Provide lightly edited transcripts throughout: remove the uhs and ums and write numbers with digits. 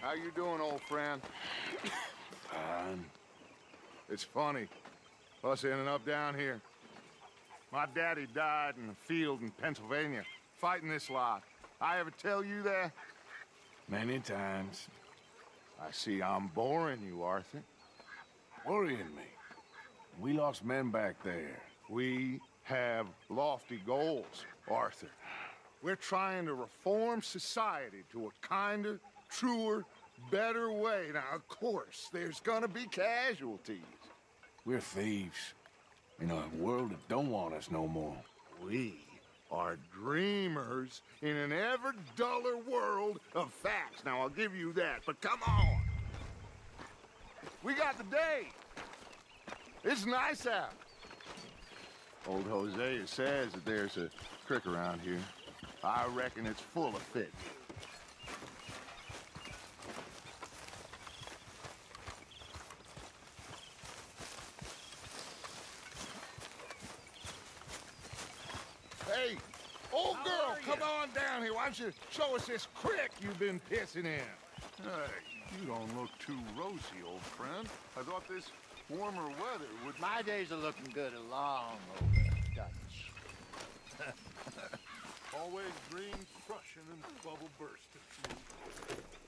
How you doing, old friend? Fine. It's funny, us ending up down here. My daddy died in a field in Pennsylvania, fighting this lot. I ever tell you that? Many times. I see I'm boring you, Arthur. Worrying me. We lost men back there. We have lofty goals, Arthur. We're trying to reform society to a kinder, truer, better way. Now, of course, there's gonna be casualties. We're thieves. In a world that don't want us no more. We are dreamers in an ever duller world of facts. Now, I'll give you that, but come on. We got the day. It's nice out. Old Hosea says that there's a creek around here. I reckon it's full of fish. Hey, old girl, come on down here. Why don't you show us this creek you've been pissing in? Hey, you don't look too rosy, old friend. I thought this warmer weather would... My days are looking good along over Dutch. Always dreams crushing and bubble bursting.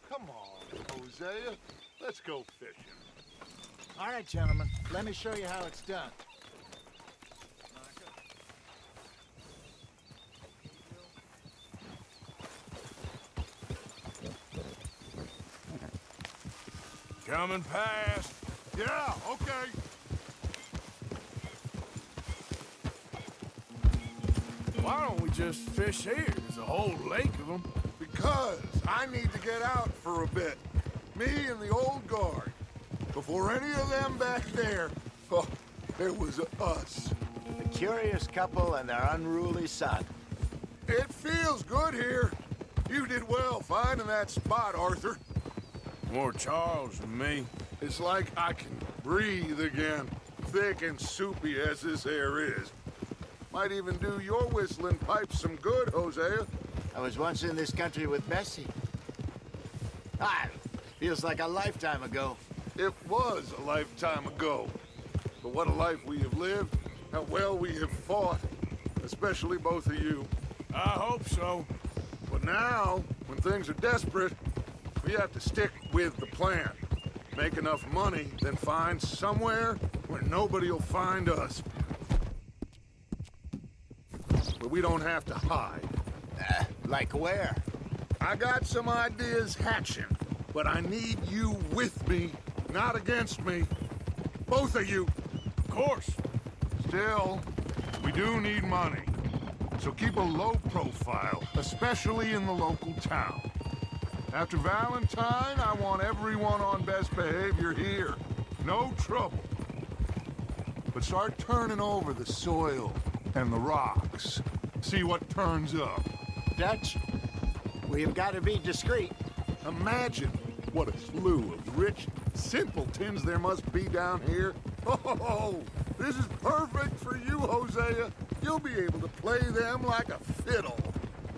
Come on, Hosea. Let's go fishing. All right, gentlemen. Let me show you how it's done. Coming past. Yeah, okay. Why don't we just fish here? There's a whole lake of them. Because I need to get out for a bit. Me and the old guard. Before any of them back there, oh, it was us. A curious couple and their unruly son. It feels good here. You did well finding that spot, Arthur. More Charles than me. It's like I can breathe again, thick and soupy as this air is. Might even do your whistling pipes some good, Hosea. I was once in this country with Bessie. Ah, feels like a lifetime ago. It was a lifetime ago. But what a life we have lived, how well we have fought. Especially both of you. I hope so. But now, when things are desperate, we have to stick with the plan. Make enough money, then find somewhere where nobody will find us. Where we don't have to hide. Like where? I got some ideas hatching, but I need you with me, not against me. Both of you. Of course. Still, we do need money. So keep a low profile, especially in the local town. After Valentine, I want everyone on best behavior here. No trouble. But start turning over the soil and the rocks. See what turns up. Dutch, we've got to be discreet. Imagine what a slew of rich simpletons there must be down here. Oh, this is perfect for you, Hosea. You'll be able to play them like a fiddle.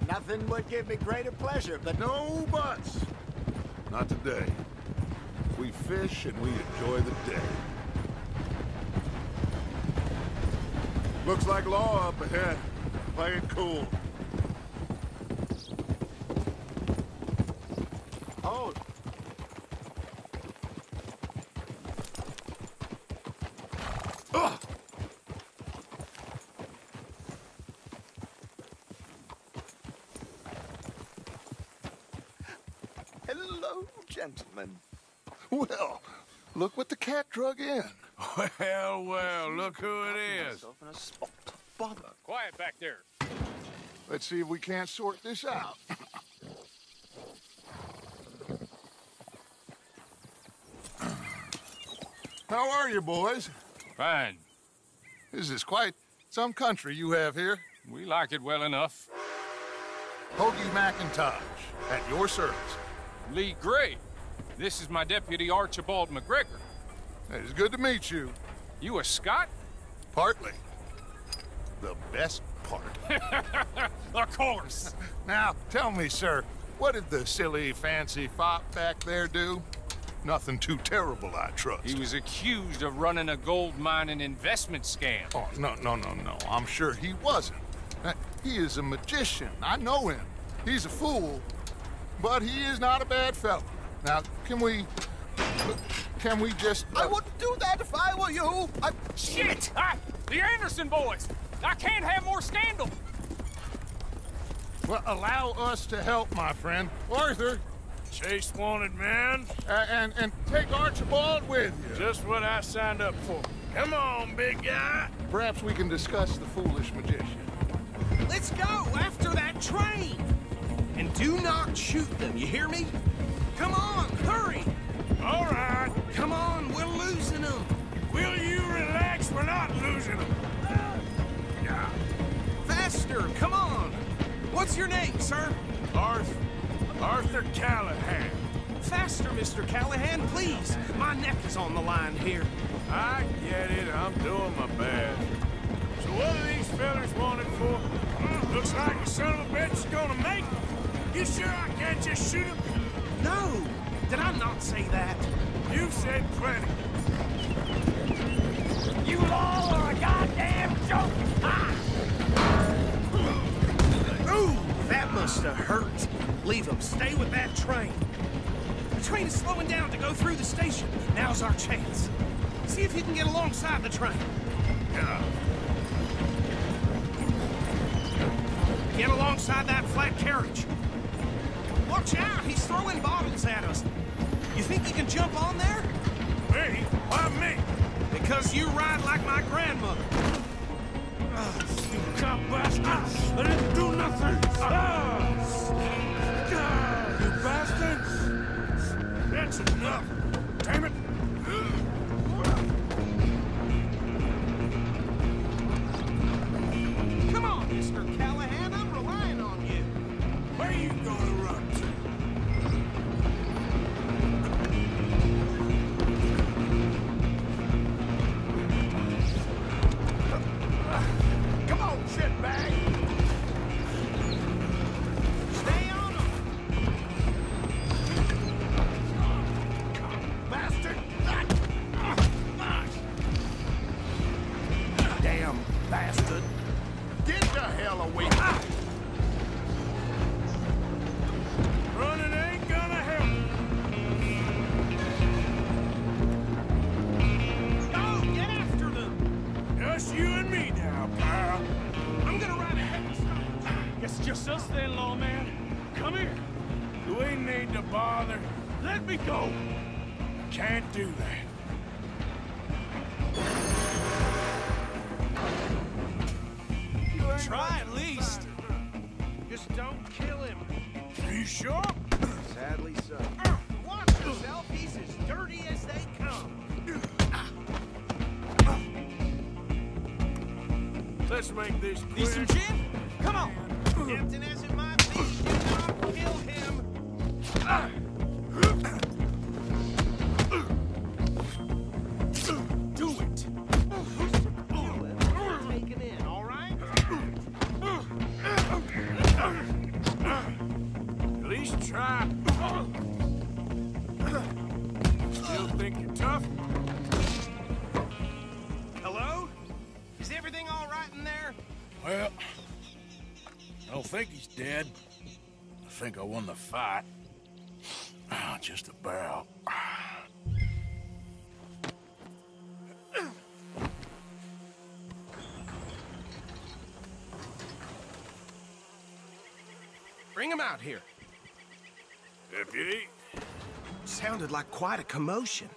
Nothing would give me greater pleasure, but... No buts. Not today. We fish and we enjoy the day. Looks like law up ahead. Play it cool. Oh. Ugh! Hello, gentlemen. Well, look what the cat drug in. Well, well, look who it is. In a spot. Bother. Quiet back there. Let's see if we can't sort this out. How are you, boys? Fine. This is quite some country you have here. We like it well enough. Hoagie McIntosh, at your service. Leigh Gray. This is my deputy Archibald McGregor. It's good to meet you. You a Scot? Partly. The best part. Of course. Now, tell me, sir, What did the silly, fancy fop back there do? Nothing too terrible, I trust. He was accused of running a gold mining investment scam. Oh, no. I'm sure he wasn't. He is a magician. I know him. He's a fool, but he is not a bad fellow. Now, can we just... I wouldn't do that if I were you. Shit! The Anderson boys! I can't have more scandal! Well, allow us to help, my friend. Arthur, Chase wanted man. and take Archibald with you. Just what I signed up for. Come on, big guy. Perhaps we can discuss the foolish magician. Let's go after that train. And do not shoot them, you hear me? Come on, hurry. All right. Come on, we're losing them. Will you relax? We're not losing them. Faster, come on. What's your name, sir? Arthur Callahan. Faster, Mr. Callahan, please. My neck is on the line here. I get it. I'm doing my best. So what are these fellas wanted for? Looks like the son of a bitch is gonna make it. You sure I can't just shoot him? No, did I not say that? You've said plenty. You all are a goddamn joke! Ooh, that must have hurt. Leave them. Stay with that train. The train is slowing down to go through the station. Now's our chance. See if you can get alongside the train. Get alongside that flat carriage. Watch out, he's throwing bottles at us. You think you can jump on there? Me? Why me? Because you ride like my grandmother. You cop bastard! I didn't do nothing! You bastards! That's enough! Damn it! Come on, Mr. Callahan, I'm relying on you. Where you gonna run to? Come on, shitbag! Stay on him! Bastard! Damn bastard. Get the hell away! Running ain't gonna help! Go, get after them! Just you and me now, pal. I'm gonna ride ahead and stop. Guess just us then, lawman. Come here. Do we need to bother? Let me go. Can't do that. Try at least. Just don't kill him. Are you sure? Sadly so. Watch yourself, he's as dirty as they come. Let's make this quick. Need some gin? Come on. Tempting as it might be, do not kill him. Do it. Take him in, all right? At least try. Still think you're tough? Hello? Is everything all right in there? Well, I don't think he's dead. I think I won the fight. Just about. Bring him out here. Deputy, Sounded like quite a commotion.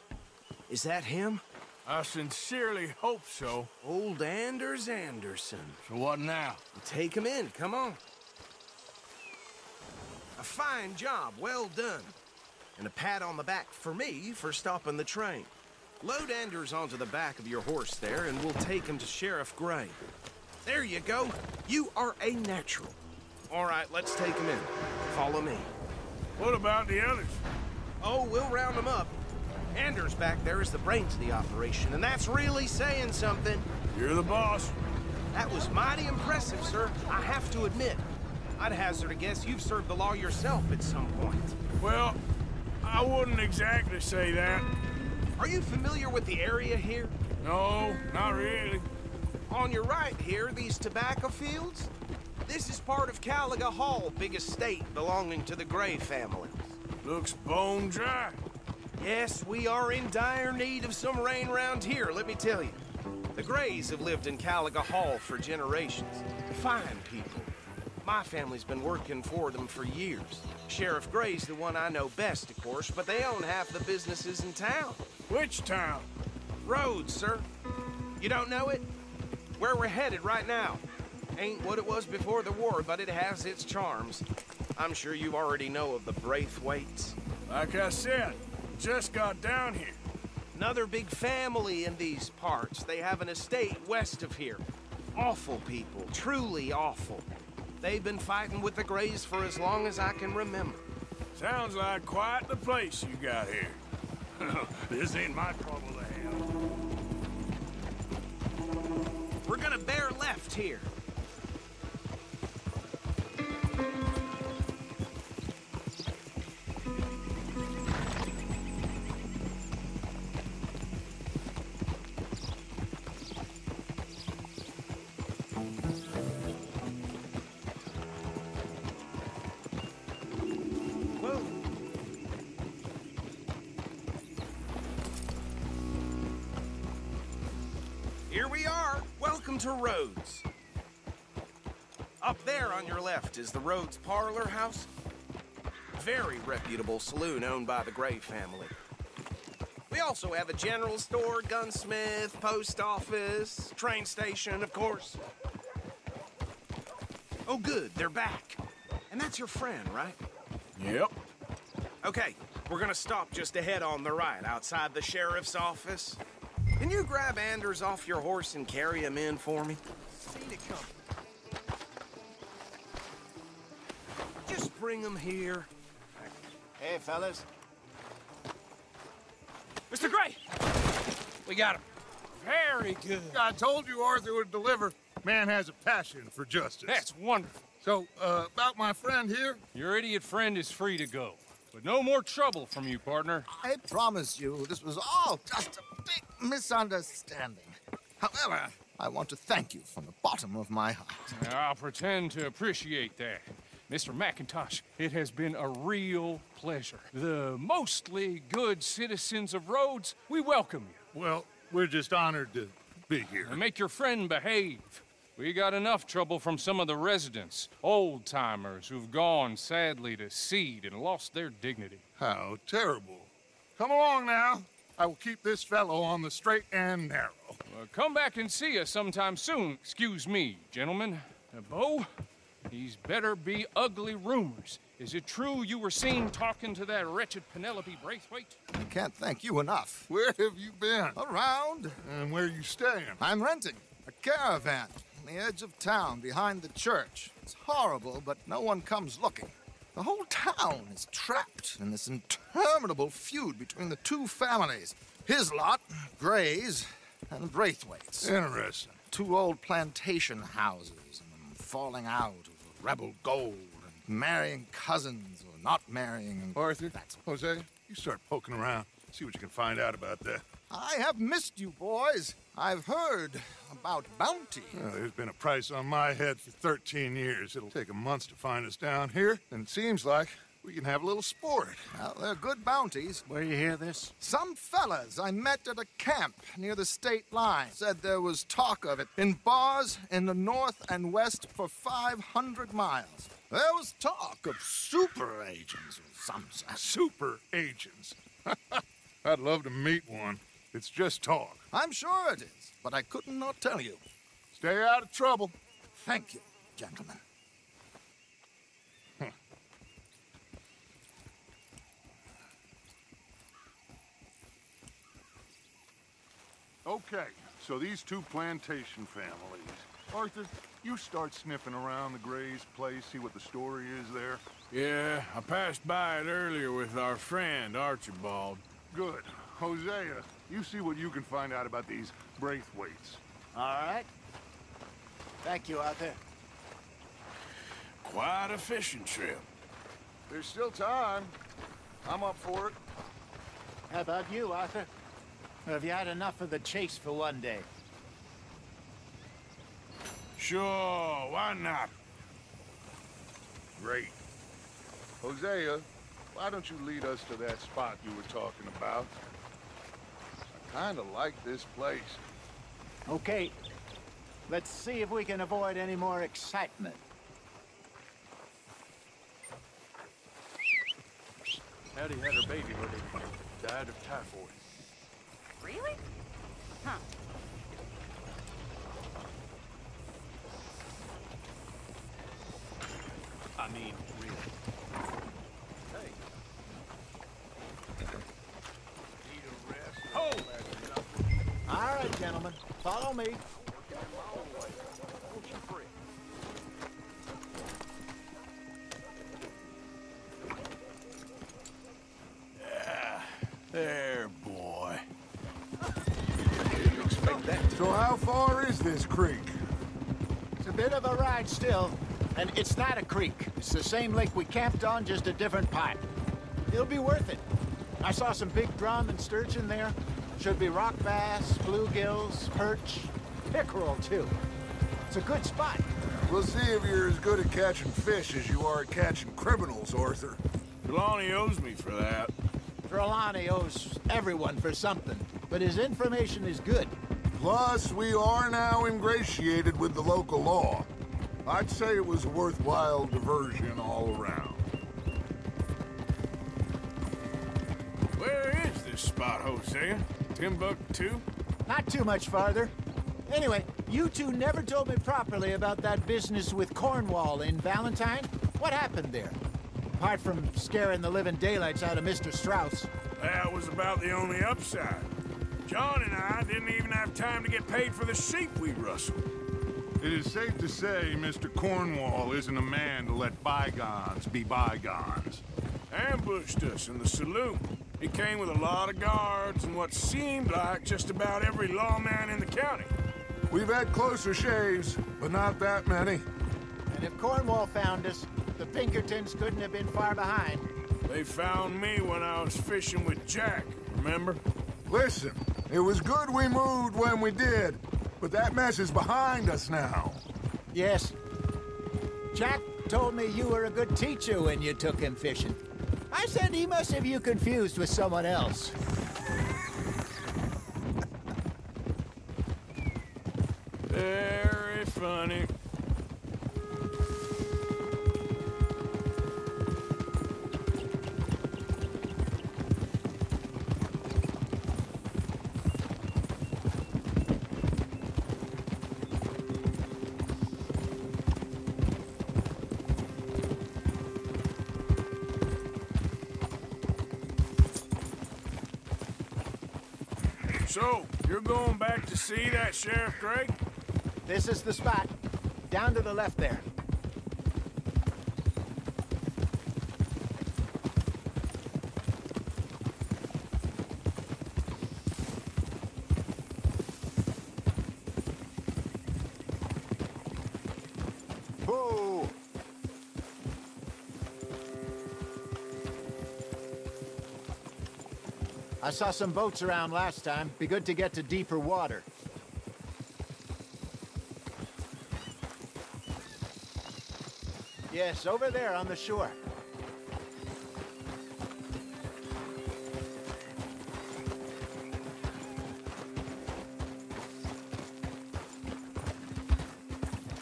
Is that him? I sincerely hope so. Old Anders Anderson. So what now? Take him in, come on. A fine job, well done. And a pat on the back for me for stopping the train. Load Anders onto the back of your horse there, and we'll take him to Sheriff Gray. There you go. You are a natural. All right, let's take him in. Follow me. What about the others? Oh, we'll round them up. Anders back there is the brains of the operation, and that's really saying something. You're the boss. That was mighty impressive, sir. I have to admit. I'd hazard a guess you've served the law yourself at some point. Well, I wouldn't exactly say that. Are you familiar with the area here? No, not really. On your right here, these tobacco fields? This is part of Caliga Hall, big estate belonging to the Gray family. Looks bone dry. Yes, we are in dire need of some rain around here, let me tell you. The Grays have lived in Caliga Hall for generations. Fine people. My family's been working for them for years. Sheriff Gray's the one I know best, of course, but they own half the businesses in town. Which town? Rhodes, sir. You don't know it? Where we're headed right now. Ain't what it was before the war, but it has its charms. I'm sure you already know of the Braithwaites. Like I said, just got down here. Another big family in these parts. They have an estate west of here. Awful people, truly awful. They've been fighting with the Grays for as long as I can remember. Sounds like quite the place you got here. This ain't my trouble to have. We're gonna bear left here. Here we are. Welcome to Rhodes. Up there on your left is the Rhodes Parlor House. Very reputable saloon owned by the Gray family. We also have a general store, gunsmith, post office, train station, of course. Oh, good, they're back. And that's your friend, right? Yep. Okay, we're gonna stop just ahead on the right, outside the sheriff's office. Can you grab Anders off your horse and carry him in for me? Seen it coming. Just bring him here. Hey, fellas. Mr. Gray! We got him. Very good. I told you Arthur would deliver. Man has a passion for justice. That's wonderful. So, about my friend here? Your idiot friend is free to go. But no more trouble from you, partner. I promise you this was all just a big misunderstanding. However, I want to thank you from the bottom of my heart. I'll pretend to appreciate that. Mr. McIntosh, it has been a real pleasure. The mostly good citizens of Rhodes, we welcome you. Well, we're just honored to be here. And make your friend behave. We got enough trouble from some of the residents, old-timers who've gone, sadly, to seed and lost their dignity. How terrible. Come along now. I will keep this fellow on the straight and narrow. Come back and see us sometime soon. Excuse me, gentlemen. Bo, these better be ugly rumors. Is it true you were seen talking to that wretched Penelope Braithwaite? I can't thank you enough. Where have you been? Around. And where are you staying? I'm renting a caravan on the edge of town behind the church. It's horrible, but no one comes looking. The whole town is trapped in this interminable feud between the two families. His lot, Gray's, and Braithwaites. Interesting. Two old plantation houses, and falling out over rebel gold, and marrying cousins or not marrying. And Arthur, that's Hosea, you start poking around. See what you can find out about that. I have missed you, boys. I've heard about bounty. Well, there's been a price on my head for 13 years. It'll take 'em months to find us down here, and it seems like we can have a little sport. Well, they're good bounties. Where you hear this? Some fellas I met at a camp near the state line said there was talk of it in bars in the north and west for 500 miles. There was talk of super agents or some such. Super agents. I'd love to meet one. It's just talk. I'm sure it is, but I couldn't not tell you. Stay out of trouble. Thank you, gentlemen. Okay, so these two plantation families. Arthur, you start sniffing around the Gray's place, see what the story is there. Yeah, I passed by it earlier with our friend, Archibald. Good. Hosea, you see what you can find out about these Braithwaites. All right. Thank you, Arthur. Quite a fishing trip. There's still time. I'm up for it. How about you, Arthur? Or have you had enough of the chase for one day? Sure, why not? Great. Hosea, why don't you lead us to that spot you were talking about? I kinda like this place. Okay. Let's see if we can avoid any more excitement. Hattie had her baby when he died of typhoid. Really? Huh. I mean, really. Hey. Need a rest? Oh! All right, gentlemen. Follow me. There, boy. Didn't expect that. So how far is this creek? It's a bit of a ride still, and it's not a creek. It's the same lake we camped on, just a different part. It'll be worth it. I saw some big drum and sturgeon there. Should be rock bass, bluegills, perch, pickerel, too. It's a good spot. We'll see if you're as good at catching fish as you are at catching criminals, Arthur. Trelawny owes me for that. Trelawny owes everyone for something, but his information is good. Plus, we are now ingratiated with the local law. I'd say it was a worthwhile diversion all around. Where is this spot, Hosea? Timbuktu? Not too much farther. Anyway, you two never told me properly about that business with Cornwall in Valentine. What happened there? Apart from scaring the living daylights out of Mr. Strauss. That was about the only upside. John and I didn't even have time to get paid for the sheep we rustled. It is safe to say Mr. Cornwall isn't a man to let bygones be bygones. Ambushed us in the saloon. He came with a lot of guards and what seemed like just about every lawman in the county. We've had closer shaves, but not that many. And if Cornwall found us, the Pinkertons couldn't have been far behind. They found me when I was fishing with Jack, remember? Listen, it was good we moved when we did, but that mess is behind us now. Yes. Jack told me you were a good teacher when you took him fishing. I said he must have you confused with someone else. Very funny. So, you're going back to see that Sheriff Gray? This is the spot. Down to the left there. Whoa! I saw some boats around last time. Be good to get to deeper water. Yes, over there on the shore.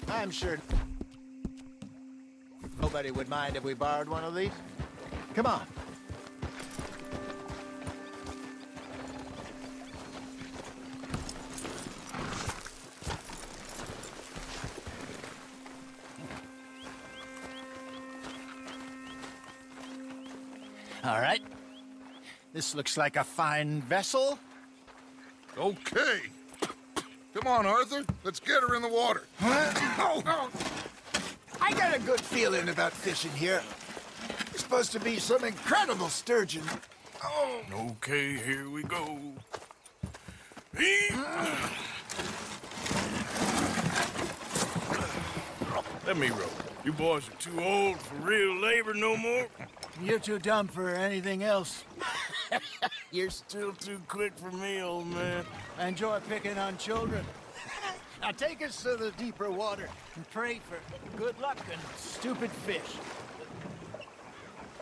I'm sure nobody would mind if we borrowed one of these. Come on. All right. This looks like a fine vessel. Okay. Come on, Arthur. Let's get her in the water. I got a good feeling about fishing here. There's supposed to be some incredible sturgeon. Oh. Okay, here we go. Let me roll. You boys are too old for real labor no more? You're too dumb for anything else. You're still too quick for me, old man. I enjoy picking on children. Now take us to the deeper water and pray for good luck and stupid fish.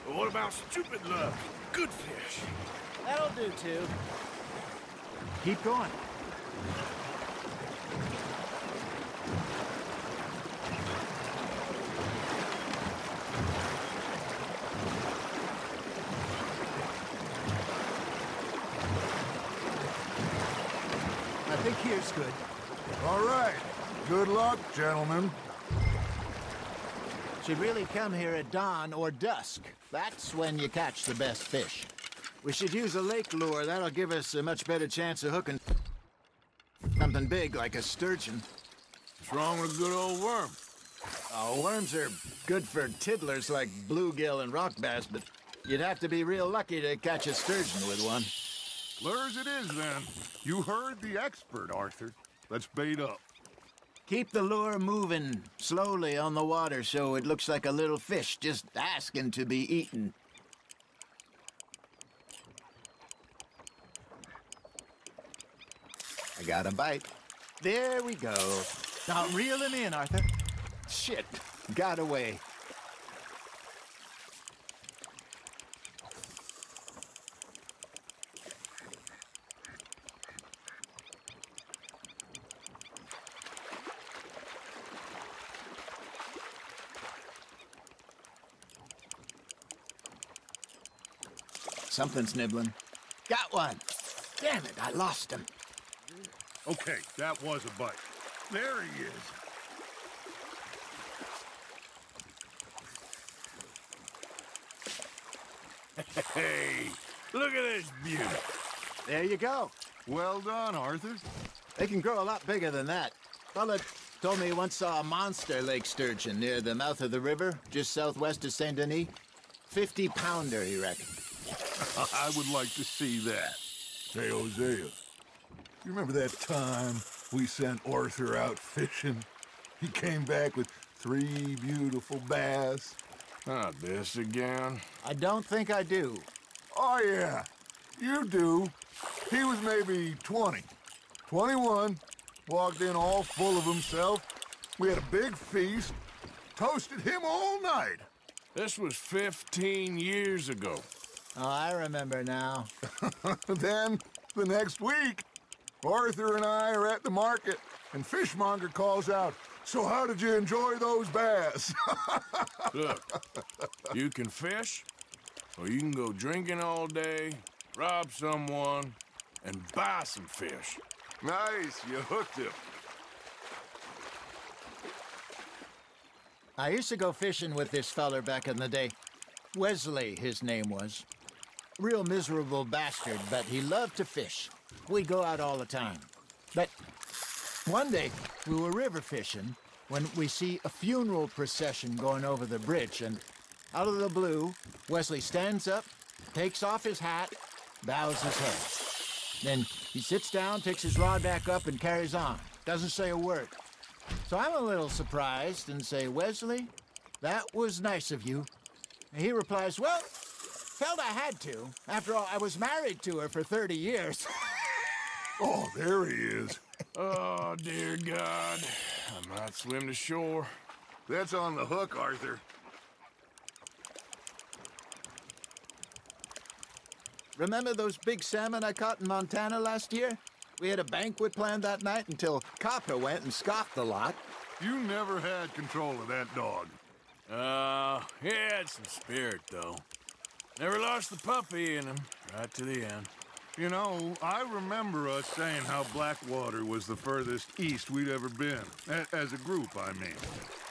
But what about stupid luck? Good fish. That'll do, too. Keep going. I think here's good. All right. Good luck, gentlemen. Should really come here at dawn or dusk. That's when you catch the best fish. We should use a lake lure. That'll give us a much better chance of hooking something big like a sturgeon. What's wrong with a good old worm? Oh, worms are good for tiddlers like bluegill and rock bass, but you'd have to be real lucky to catch a sturgeon with one. Lures it is, then. You heard the expert, Arthur. Let's bait up. Keep the lure moving slowly on the water so it looks like a little fish just asking to be eaten. I got a bite. There we go. Now reel him in, Arthur. Shit, got away. Something's nibbling. Got one. Damn it, I lost him. Okay, that was a bite. There he is. Hey, look at this beauty. There you go. Well done, Arthur. They can grow a lot bigger than that. Fella told me he once saw a monster lake sturgeon near the mouth of the river, just southwest of Saint Denis. 50-pounder, he reckoned. I would like to see that. Hey, Hosea, you remember that time we sent Arthur out fishing? He came back with 3 beautiful bass. Not this again. I don't think I do. Oh, yeah, you do. He was maybe 20, 21, walked in all full of himself. We had a big feast, toasted him all night. This was 15 years ago. Oh, I remember now. Then, the next week, Arthur and I are at the market, and Fishmonger calls out, "So how did you enjoy those bass?" Look, you can fish, or you can go drinking all day, rob someone, and buy some fish. Nice, you hooked him. I used to go fishing with this feller back in the day. Wesley, his name was. Real miserable bastard, but he loved to fish. We'd go out all the time. But one day, we were river fishing when we see a funeral procession going over the bridge, and out of the blue, Wesley stands up, takes off his hat, bows his head. Then he sits down, picks his rod back up, and carries on. Doesn't say a word. So I'm a little surprised and say, "Wesley, that was nice of you." And he replies, "Well, felt I had to. After all, I was married to her for 30 years. Oh, there he is. Oh, dear God. I might swim to shore. That's on the hook, Arthur. Remember those big salmon I caught in Montana last year? We had a banquet planned that night until Copper went and scoffed the lot. You never had control of that dog. He had some spirit, though. Never lost the puppy in him, right to the end. You know, I remember us saying how Blackwater was the furthest east we'd ever been. As a group, I mean.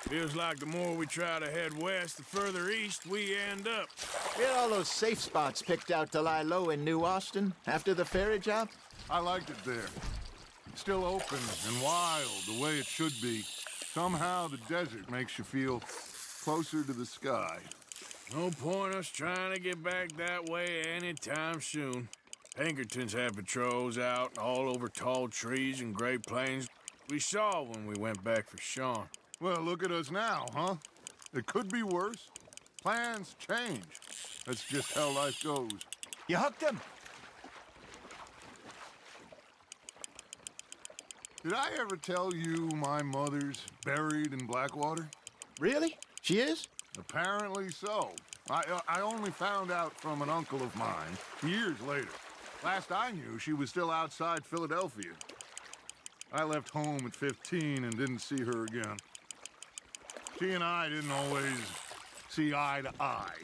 Feels like the more we try to head west, the further east we end up. We had all those safe spots picked out to lie low in New Austin after the ferry job. I liked it there. Still open and wild, the way it should be. Somehow the desert makes you feel closer to the sky. No point us trying to get back that way anytime soon. Pinkertons had patrols out all over tall trees and Great Plains we saw when we went back for Sean. Well, look at us now, huh? It could be worse. Plans change. That's just how life goes. You hooked him. Did I ever tell you my mother's buried in Blackwater? Really? She is? Apparently so. I only found out from an uncle of mine years later. Last I knew, she was still outside Philadelphia. I left home at 15 and didn't see her again. She and I didn't always see eye to eye.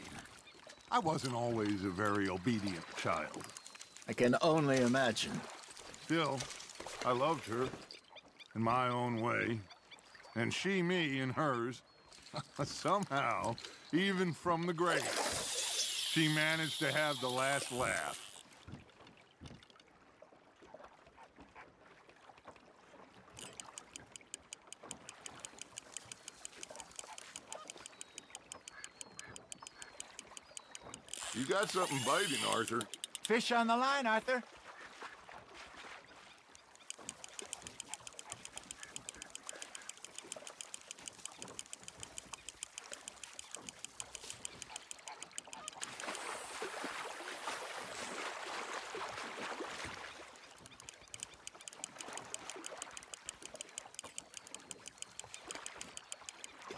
I wasn't always a very obedient child. I can only imagine. Still, I loved her in my own way, and she me in hers. Somehow, even from the grave, she managed to have the last laugh. You got something biting, Arthur. Fish on the line, Arthur.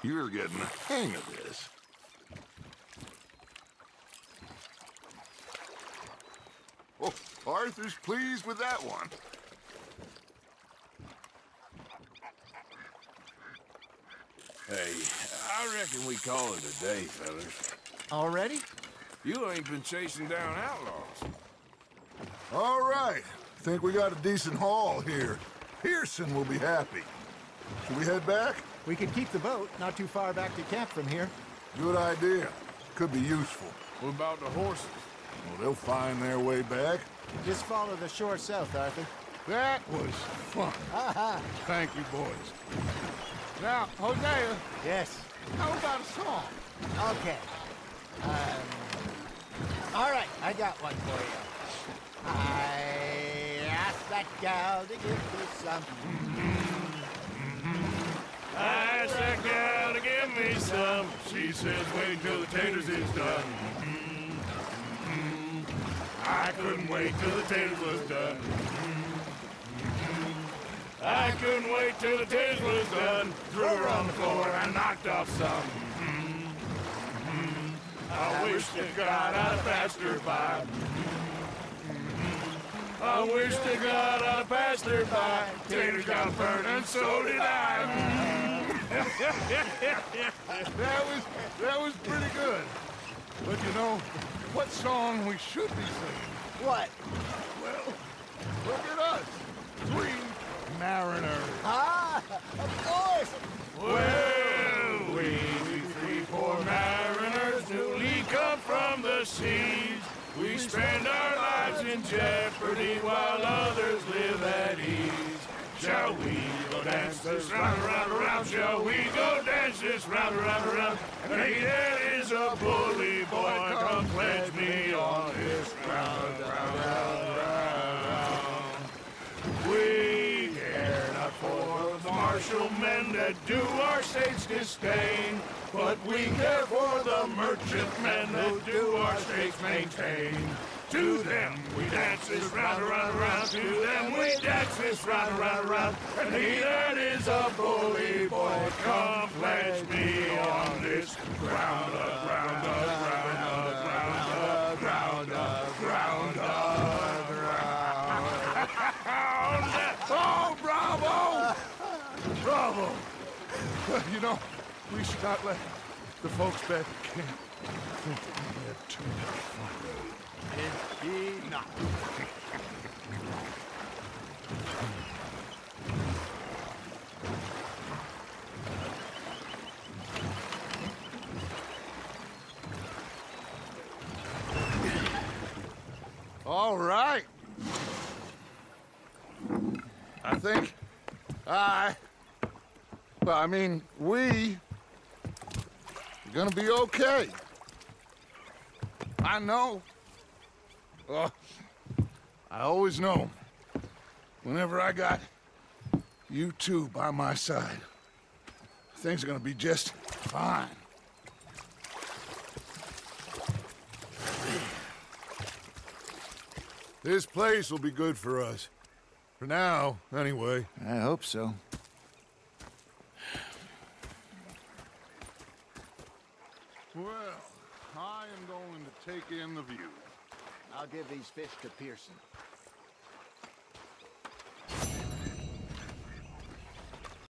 You're getting the hang of this. Oh, Arthur's pleased with that one. Hey, I reckon we call it a day, fellas. Already? You ain't been chasing down outlaws. All right. Think we got a decent haul here. Pearson will be happy. Should we head back? We could keep the boat not too far back to camp from here. Good idea. Could be useful. What about the horses? Well, they'll find their way back. Just follow the shore south, Arthur. That was fun. Thank you, boys. Now, Hosea, Yes. how about a song? Okay. All right, I got one for you. I asked that gal to give me some. I asked that gal to give me some. She says wait till the taters is done. I couldn't wait till the taters was done. I couldn't wait till the taters was done. Threw her on the floor and knocked off some. I wish to God I'd have passed her by. I wish to God I'd have passed her by. Taters got burned and so did I. That was pretty good. But you know, what song we should be singing? What? Well, look at us. 3 mariners. Ah, of course. Well, we 3 poor mariners newly come from the seas. We spend our lives in jeopardy while others live at ease. Shall we go dance this round, around, around? Shall we go dance this round, around, around? And he that is a bully boy, come pledge me on this round, round, round, round. We care not for the martial men that do our state's disdain, but we care for the merchant men that do our state's maintain. To them we dance this round, around, around. To them we dance this round, around, around. And he that is a bully boy, come pledge me on this ground up, ground up, ground up, ground up, ground up, ground up, ground up. Oh, bravo! Bravo! Well, you know, we should not let the folks back at camp think that we had too much fun. Is he not? All right. I think we are gonna be okay. I know. I always know. Whenever I got you two by my side, things are gonna be just fine. This place will be good for us. For now, anyway. I hope so. Well, I am going to take in the view. I'll give these fish to Pearson.